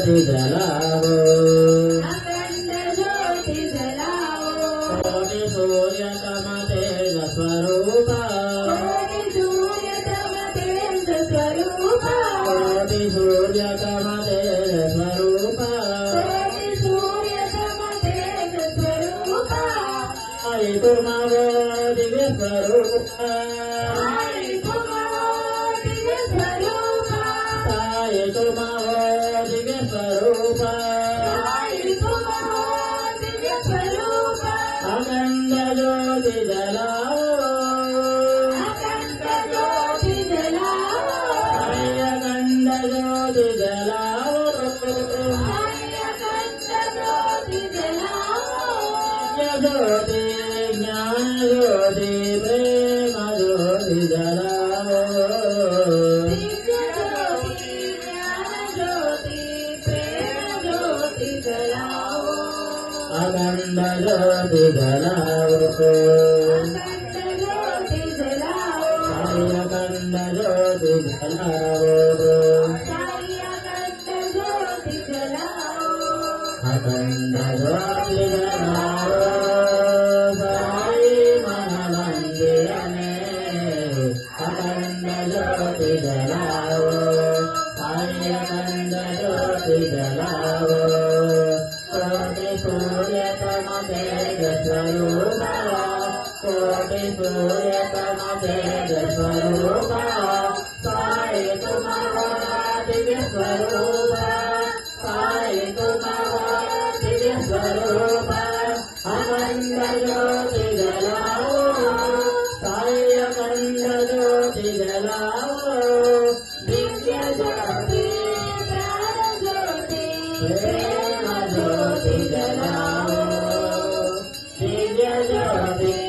ज्योति जलाओ अखंड ज्योति जलाओ कोटि सूर्य तम तेज स्वरूपा कोटि सूर्य तम तेज स्वरूपा कोटि सूर्य तम तेज स्वरूपा कोटि सूर्य तम तेज स्वरूपा आई तुम दिव्य स्वरूपा आई तुम दिव्य स्वरूपा आई तुम दिव्य स्वरूपा आई तुम दिव्य स्वरूपा अखंड ज्योति जलाओ अखंड ज्योति जलाओ अखंड ज्योति जलाओ अखंड ज्योति जलाओ ज्योति ज्ञान ज्योति प्रेम ज्योति जलाओ दिव्य ज्योति ज्ञान ज्योति प्रेम ज्योति जलाओ अखंड ज्योति जलाओ अखंड ज्योति जलाओ अखंड ज्योति जलाओ साई अखंड ज्योति जलाओ अखंड ज्योति जलाओ साई मन मंदिर में अखंड ज्योति जलाओ साई अखंड ज्योति जलाओ कोटि सूर्य तम तेज स्वरूपा कोटि सूर्य तम तेज स्वरूपा साई तुम्हारा दिव्य स्वरूपा साई तुम्हारा दिव्य स्वरूपा अखंड ज्योति जलाओ साई अखंड ज्योति जलाओ दिव्य ज्योति ज्ञान ज्योति प्रेम ज्योति जलाओ दिव्य ज्योति